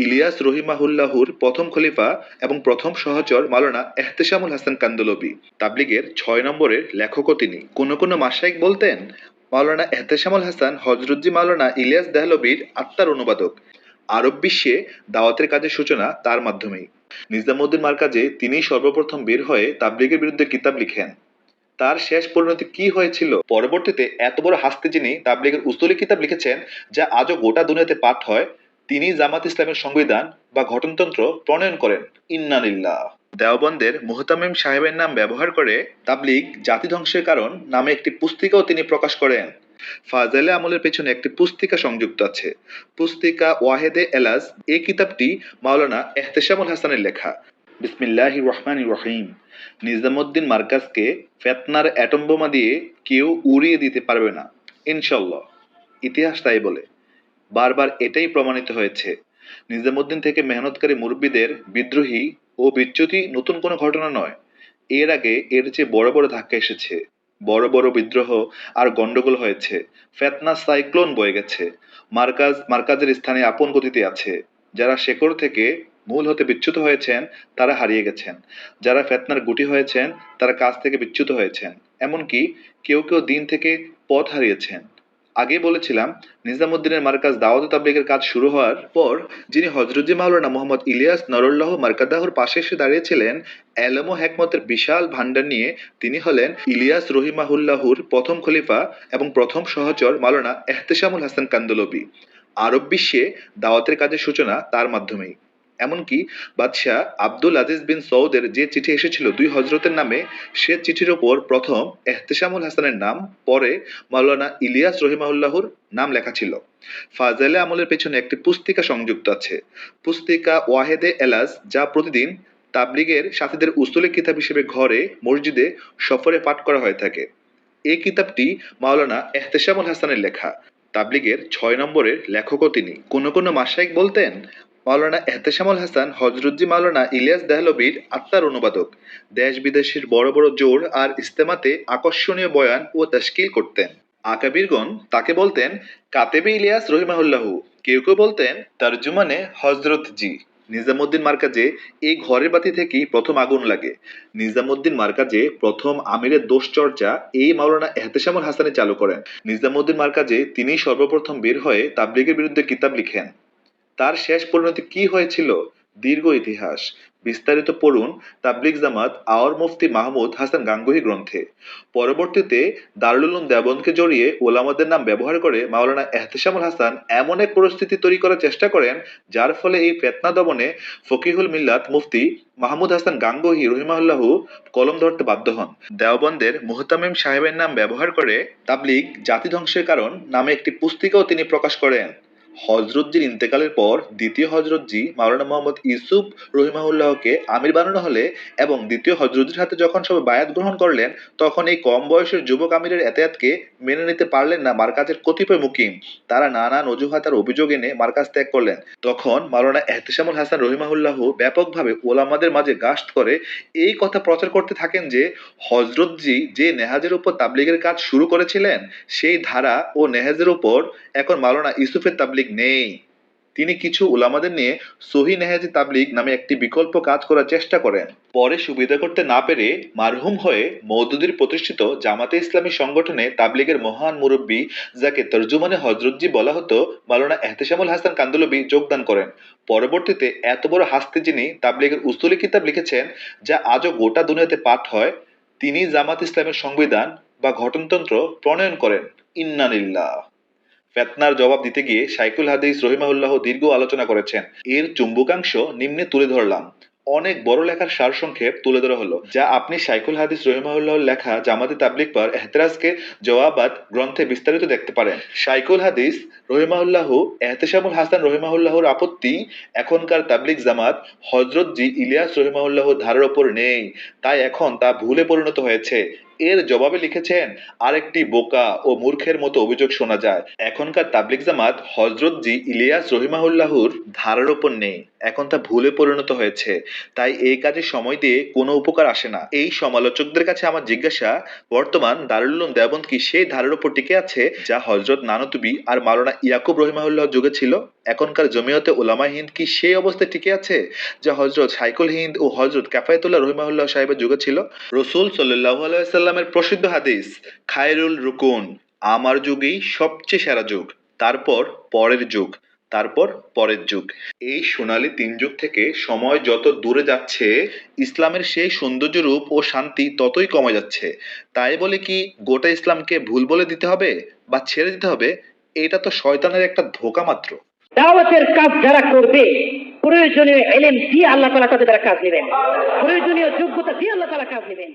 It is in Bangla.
ইলিয়াস রহিমাহুল্লাহুর প্রথম খলিফা এবং প্রথম সহচর মাওলানা এহতেশামুল হাসান কান্দলবি তাবলিগের 6 নম্বরের লেখকও তিনি। কোনো কোনো মাশায়েখ বলতেন মাওলানা এহতেশামুল হাসান হযরতজি মাওলানা ইলিয়াস দেহলভির আত্মার অনুবাদক। আরব বিশ্বে দাওয়াতের কাজের সূচনা তার মাধ্যমেই। নিজামুদ্দিন মারকাজে তিনিই সর্বপ্রথম বের হয়ে তাবলিগের বিরুদ্ধে কিতাব লিখেন। তার শেষ পরিণতি কি হয়েছিল? পরবর্তীতে এত বড় হাস্তে যিনি তাবলিগের উসুলি কিতাব লিখেছেন যা আজও গোটা দুনিয়াতে পাঠ হয়, তিনি জামাত ইসলামের সংবিধান বা গঠনতন্ত্র প্রণয়ন করেন। ইন্না লিল্লাহ। দেওবন্দের মুহতামিম সাহেবের নাম ব্যবহার করে তাবলিগ জাতি ধ্বংসের কারণ নামে একটি পুস্তিকাও তিনি প্রকাশ করেন। ফাজেলে আমলের পেছনে একটি পুস্তিকা সংযুক্ত আছে। পুস্তিকা ওয়াহেদে এলাজ। এই কিতাবটি মাওলানা এহতেশামুল হাসানের লেখা। বিসমিল্লাহির রহমানির রহিম। নিজামুদ্দিন মারকাজকে ফেতনার অ্যাটম বোমা দিয়ে কেউ উড়িয়ে দিতে পারবে না, ইনশাল্লাহ। ইতিহাস তাই বলে। বারবার এটাই প্রমাণিত হয়েছে। নিজামুদ্দিন থেকে মেহনতকারী মুরব্বীদের বিদ্রোহী ও বিচ্যুতি নতুন কোনো ঘটনা নয়। এর আগে এর চেয়ে বড় বড় ধাক্কা এসেছে। বড় বড় বিদ্রোহ আর গন্ডগোল হয়েছে। ফেতনা সাইক্লোন বয়ে গেছে। মার্কাজের স্থানে আপন গতিতে আছে। যারা শেকড় থেকে মূল হতে বিচ্যুত হয়েছেন তারা হারিয়ে গেছেন। যারা ফেতনার গুটি হয়েছেন তারা কাজ থেকে বিচ্যুত হয়েছেন। এমনকি কেউ কেউ দিন থেকে পথ হারিয়েছেন। আগেই বলেছিলাম নিজামুদ্দিনের মার্কাজ দাওয়াত তাবলীগের কাজ শুরু হওয়ার পর যিনি হযরতজি মাওলানা মোহাম্মদ ইলিয়াস নরুল্লাহ মার্কাদাহুর পাশে এসে দাঁড়িয়েছিলেন এলম ও হেকমতের বিশাল ভান্ডার নিয়ে, তিনি হলেন ইলিয়াস রহিমাহুল্লাহুর প্রথম খলিফা এবং প্রথম সহচর মাওলানা এহতেশামুল হাসান কান্দলবি। আরব বিশ্বে দাওয়াতের কাজের সূচনা তার মাধ্যমেই। এমনকি বাদশাহ আব্দুল আজিজ বিন সৌদের যে চিঠি এসেছিল দুই হজরতের নামে, সে চিঠির ওপর প্রথম এহতেশামুল হাসানের নাম, পরে মাওলানা ইলিয়াস রহিমাহুল্লাহুর নাম লেখা ছিল। ফাজেলে আমলের পেছনে একটি পুস্তিকা সংযুক্ত আছে। পুস্তিকা ওয়াহেদে এলাজ, যা প্রতিদিন তাবলিগের সাথীদের উসুলি কিতাব হিসেবে ঘরে, মসজিদে, সফরে পাঠ করা হয়ে থাকে। এই কিতাবটি মাওলানা এহতেশামুল হাসানের লেখা। তাবলিগের 6 নম্বরের লেখকও তিনি। কোনো কোনো মাশায়েখ বলতেন মাওলানা এহতেশামুল হাসান হযরতজি মাওলানা ইলিয়াস দেহলভির আত্মার অনুবাদক। দেশ বিদেশের বড় বড় জোর আর ইস্তেমাতে আকর্ষণীয় বয়ান ও তাশকিল করতেন। আকাবিরগণ তাকে বলতেন কাতেবে ইলিয়াস রহিমাহুল্লাহু। কেউ কেউ বলতেন তর্জুমানে হযরত জি। নিজামুদ্দিন মার্কাজে এই ঘরের বাতি থেকেই প্রথম আগুন লাগে। নিজামুদ্দিন মার্কাজে প্রথম আমিরের দোষ চর্চা এই মাওলানা এহতেশামুল হাসানি চালু করেন। নিজামুদ্দিন মার্কাজে তিনিই সর্বপ্রথম বের হয়ে তাবলীগের বিরুদ্ধে কিতাব লিখেন। তার শেষ পরিণতি কি হয়েছিল? দীর্ঘ ইতিহাস। বিস্তারিত পড়ুন তাবলিগ জামাত আওয়ার মুফতি মাহমুদ হাসান গাঙ্গুহি গ্রন্থে। পরবর্তীতে দারুল উলুম দেওবন্দকে জড়িয়ে ওলামাদের নাম ব্যবহার করে মাওলানা এহতেশামুল হাসান এমন এক পরিস্থিতি তৈরি করার চেষ্টা করেন যার ফলে এই ফেতনা দমনে ফকিহুল মিল্লাত মুফতি মাহমুদ হাসান গাঙ্গুহি রহিমাহুল্লাহু কলম ধরতে বাধ্য হন। দেওবন্দের মুহতামিম সাহেবের নাম ব্যবহার করে তাবলিগ জাতি ধ্বংসের কারণ নামে একটি পুস্তিকাও তিনি প্রকাশ করেন। হযরতজির ইন্তেকালের পর দ্বিতীয় হযরতজি মাওলানা মোহাম্মদ ইউসুফ রহিমাহুল্লাহকে আমির বানানো হলে এবং দ্বিতীয় হযরতজির হাতে যখন সবাই বায়াত গ্রহণ করলেন, তখন এই কম বয়সের যুবক আমিরের এতেয়াতকে মেনে নিতে পারলেন না মারকাজের কতিপয় মুকিম। তারা নানান অজুহাত আর অভিযোগ এনে মারকাজ ত্যাগ করলেন। তখন মাওলানা এহতেশামুল হাসান রহিমাহুল্লাহ ব্যাপকভাবে ওলামাদের মাঝে গাস্ত করে এই কথা প্রচার করতে থাকেন যে হযরতজি যে নেহাজের উপর তাবলীগের কাজ শুরু করেছিলেন, সেই ধারা ও নেহাজের উপর এখন মাওলানা ইউসুফের তাবলীগ নেই। তিনি কিছু উলামাদের নিয়ে সহি নেহাজি তাবলীগ নামে একটি বিকল্প কাজ করার চেষ্টা করেন। পরে সুবিধা করতে না পেরে মারহুম হয়ে মওদুদির প্রতিষ্ঠিত জামাতে ইসলামী সংগঠনে তাবলীগের মহান মুরব্বী, যাকে তর্জুমানে হযরতজি বলা হতো, মাওলানা এহতেশামুল হাসান কান্দলবি যোগদান করেন। পরবর্তীতে এত বড় হাস্তে যিনি তাবলীগের উসুলি কিতাব লিখেছেন যা আজও গোটা দুনিয়াতে পাঠ হয়, তিনি জামাত ইসলামের সংবিধান বা গঠনতন্ত্র প্রণয়ন করেন। ইন্না লিল্লাহ। ফেতনার জবাব দিতে গিয়ে শাইখুল হাদিস রহিমাহুল্লাহ দীর্ঘ আলোচনা করেছেন। এর চুম্বকাংশ নিম্নে তুলে ধরলাম। অনেক বড় লেখার সারসংক্ষেপ তুলে ধরা হলো, যা আপনি শাইখুল হাদিস রহিমাহুল্লাহর লেখা জামাতে তাবলীগ পর এহতেরাজকে জওয়াবাত গ্রন্থে বিস্তারিত দেখতে পারেন। শাইখুল হাদিস রহিমাহুল্লাহ এহতেশামুল হাসান রহিমাহুল্লাহর আপত্তি, এখনকার তাবলীগ জামাত হযরতজি ইলিয়াস রহিমাহুল্লাহর ধারার ওপর নেই, তাই এখন তা ভুলে পরিণত হয়েছে। এর জবাবে লিখেছেন, আরেকটি বোকা ও মূর্খের মতো অভিযোগ শোনা যায়, এখনকার তাবলীগ জামাত হযরতজি ইলিয়াস রহিমাহুল্লাহর ধারার ওপর নেই, এখন তা ভুলে পরিণত হয়েছে, তাই এই কাজে সময় দিয়ে কোনো উপকার আসে না। এই সমালোচকদের কাছে আমার জিজ্ঞাসা, বর্তমান দারুল উলুম দেওবন্দ কি সেই ধারার ওপর টিকে আছে যা হযরত নানতুবি আর মাওলানা ইয়াকুব রহিমাহুল্লাহ যুগে ছিল? এখনকার জমিয়তে উলামা হিন্দ কি সেই অবস্থায় টিকে আছে যা হযরত শাইখুল হিন্দ ও হযরত কাফায়েতুল্লাহ রহিমাহুল্লাহ সাহেবের যুগে ছিল? রাসূল সাল্লাল্লাহু আলাইহি ওয়াসাল্লামের প্রসিদ্ধ হাদিস খায়রুল রুকুন, আমার যুগই সবচেয়ে সেরা যুগ, তারপর পরের যুগ, তারপর পরের যুগ। এই সোনালী তিন যুগ থেকে সময় যত দূরে যাচ্ছে, ইসলামের সেই সৌন্দর্য রূপ ও শান্তি ততই কমে যাচ্ছে। তাই বলে কি গোটা ইসলামকে ভুল বলে দিতে হবে বা ছেড়ে দিতে হবে? এটা তো শয়তানের একটা ধোঁকা মাত্র। দাওয়াতের কাজ যারা করবে, প্রয়োজনীয় এলেম দিয়ে আল্লাহ তাআলা তাদের দ্বারা কাজ নেবেন, প্রয়োজনীয় যোগ্যতা দিয়ে আল্লাহ তাআলা কাজ নেবেন।